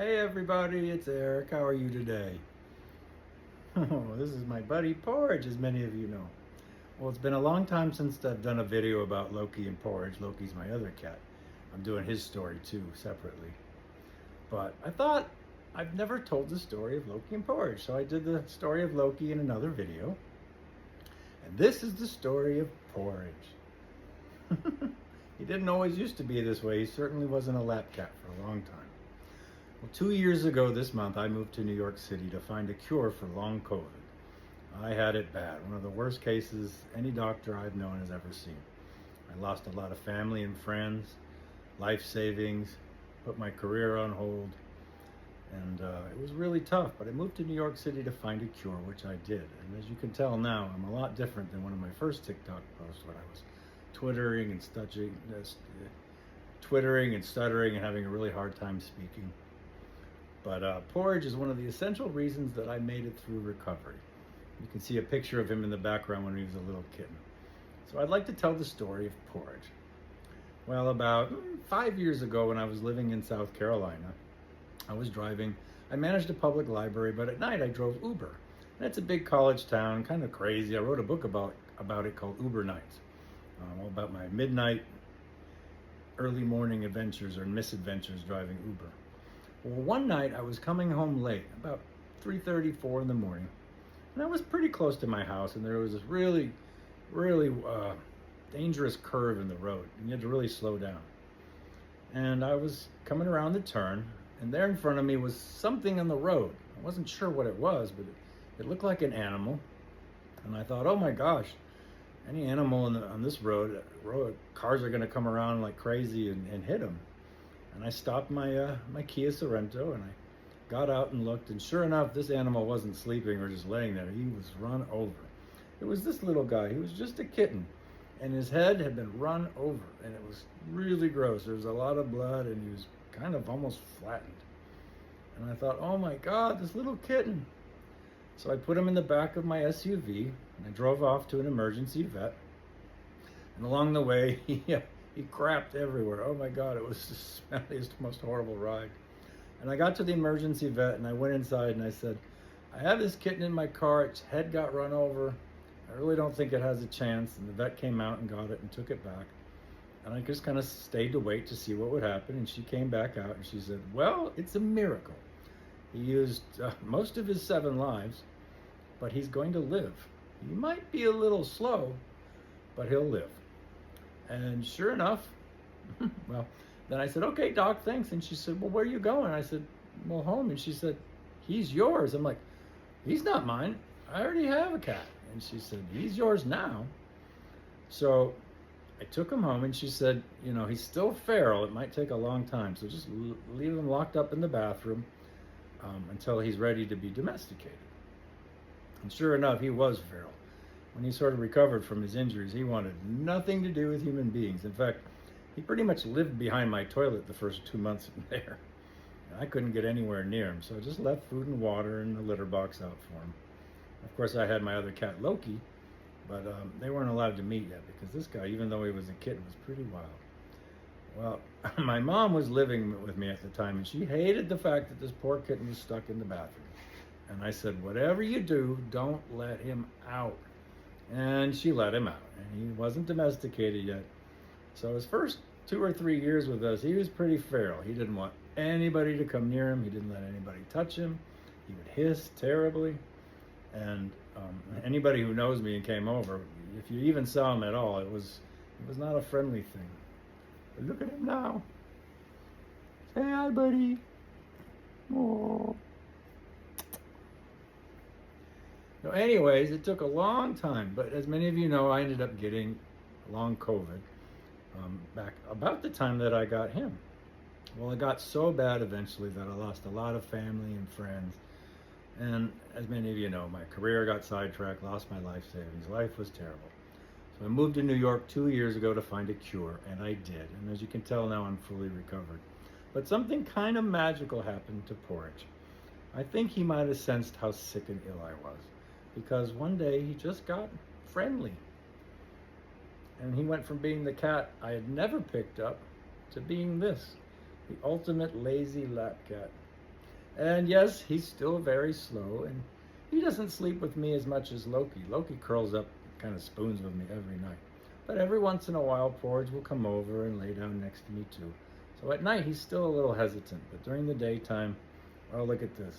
Hey everybody, it's Eric. How are you today? Oh, this is my buddy Porridge, as many of you know. Well, it's been a long time since I've done a video about Loki and Porridge. Loki's my other cat. I'm doing his story too, separately. But I thought I've never told the story of Loki and Porridge, so I did the story of Loki in another video. And this is the story of Porridge. He didn't always used to be this way. He certainly wasn't a lap cat for a long time. Well, 2 years ago this month, I moved to New York City to find a cure for long COVID. I had it bad, one of the worst cases any doctor I've known has ever seen. I lost a lot of family and friends, life savings, put my career on hold, and it was really tough. But I moved to New York City to find a cure, which I did. And as you can tell now, I'm a lot different than one of my first TikTok posts when I was twittering and stuttering and having a really hard time speaking. But Porridge is one of the essential reasons that I made it through recovery. You can see a picture of him in the background when he was a little kitten. So I'd like to tell the story of Porridge. Well, about 5 years ago when I was living in South Carolina, I was driving. I managed a public library, but at night I drove Uber. And it's a big college town, kind of crazy. I wrote a book about it called Uber Nights, all about my midnight, early morning adventures or misadventures driving Uber. Well, one night I was coming home late, about 3:30, 4 in the morning, and I was pretty close to my house, and there was this really dangerous curve in the road, and you had to really slow down. And I was coming around the turn, and there in front of me was something on the road. I wasn't sure what it was, but it looked like an animal, and I thought, oh my gosh, any animal on this road, cars are going to come around like crazy and hit them. And I stopped my Kia Sorento, and I got out and looked, and sure enough, this animal wasn't sleeping or just laying there. He was run over. It was this little guy. He was just a kitten, and his head had been run over, and it was really gross. There was a lot of blood, and he was kind of almost flattened. And I thought, oh my God, this little kitten. So I put him in the back of my SUV, and I drove off to an emergency vet. And along the way, he crapped everywhere. Oh my God, it was the smelliest, most horrible ride. And I got to the emergency vet, and I went inside and I said, I have this kitten in my car. Its head got run over. I really don't think it has a chance. And the vet came out and got it and took it back. And I just kind of stayed to wait to see what would happen. And she came back out and she said, well, it's a miracle. He used most of his 7 lives, but he's going to live. He might be a little slow, but he'll live. And sure enough, well, then I said, okay, doc, thanks. And she said, well, where are you going? I said, well, home. And she said, he's yours. I'm like, he's not mine. I already have a cat. And she said, he's yours now. So I took him home, and she said, you know, he's still feral. It might take a long time. So just leave him locked up in the bathroom until he's ready to be domesticated. And sure enough, he was feral. When he sort of recovered from his injuries, he wanted nothing to do with human beings. In fact, he pretty much lived behind my toilet the first 2 months in there. I couldn't get anywhere near him, so I just left food and water and a litter box out for him. Of course, I had my other cat, Loki, but they weren't allowed to meet yet because this guy, even though he was a kitten, was pretty wild. Well, my mom was living with me at the time, and she hated the fact that this poor kitten was stuck in the bathroom. And I said, whatever you do, don't let him out. And she let him out, and he wasn't domesticated yet. So his first 2 or 3 years with us, he was pretty feral. He didn't want anybody to come near him. He didn't let anybody touch him. He would hiss terribly. And anybody who knows me and came over, if you even saw him at all, it was not a friendly thing. But look at him now. Say hi, buddy. Oh. So anyways, it took a long time, but as many of you know, I ended up getting long COVID back about the time that I got him. Well, it got so bad eventually that I lost a lot of family and friends. And as many of you know, my career got sidetracked, lost my life savings. Life was terrible. So I moved to New York 2 years ago to find a cure, and I did. And as you can tell now, I'm fully recovered. But something kind of magical happened to Porridge. I think he might have sensed how sick and ill I was, because one day he just got friendly. And he went from being the cat I had never picked up to being this, the ultimate lazy lap cat. And yes, he's still very slow, and he doesn't sleep with me as much as Loki. Loki curls up, kind of spoons with me every night. But every once in a while, Porridge will come over and lay down next to me too. So at night, he's still a little hesitant, but during the daytime, oh, look at this.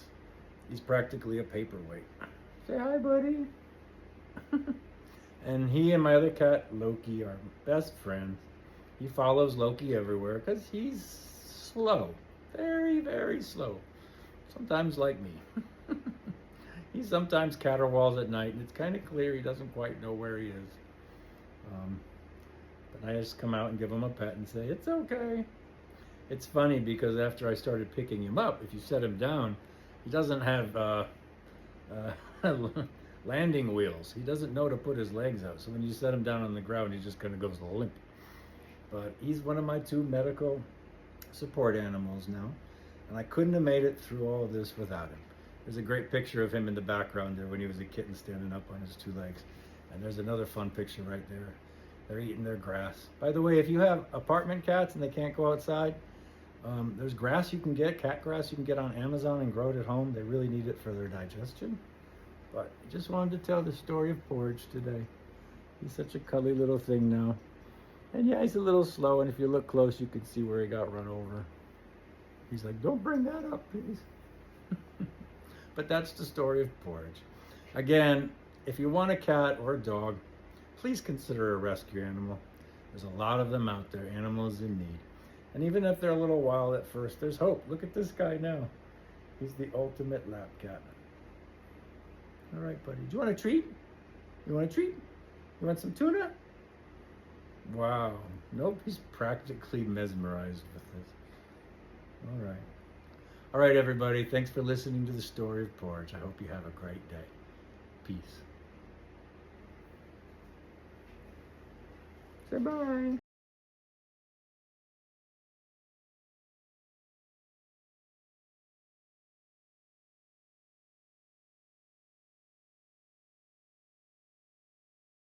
He's practically a paperweight. Say hi, buddy. And he and my other cat, Loki, are best friends. He follows Loki everywhere because he's slow. Very, very slow. Sometimes like me. He sometimes caterwauls at night, and it's kind of clear he doesn't quite know where he is. But I just come out and give him a pet and say, it's okay. It's funny because after I started picking him up, if you set him down, he doesn't have landing wheels. He doesn't know to put his legs out. So when you set him down on the ground, he just kind of goes limp. But he's one of my 2 medical support animals now. And I couldn't have made it through all of this without him. There's a great picture of him in the background there when he was a kitten standing up on his 2 legs. And there's another fun picture right there. They're eating their grass. By the way, if you have apartment cats and they can't go outside, there's grass you can get, cat grass you can get on Amazon and grow it at home. They really need it for their digestion. But I just wanted to tell the story of Porridge today. He's such a cuddly little thing now. And yeah, he's a little slow, and if you look close, you can see where he got run over. He's like, don't bring that up, please. But that's the story of Porridge. Again, if you want a cat or a dog, please consider a rescue animal. There's a lot of them out there, animals in need. And even if they're a little wild at first, there's hope. Look at this guy now. He's the ultimate lap cat. All right, buddy. Do you want a treat? You want a treat? You want some tuna? Wow. Nope, he's practically mesmerized with this. All right. All right, everybody. Thanks for listening to the story of Porridge. I hope you have a great day. Peace. Say bye.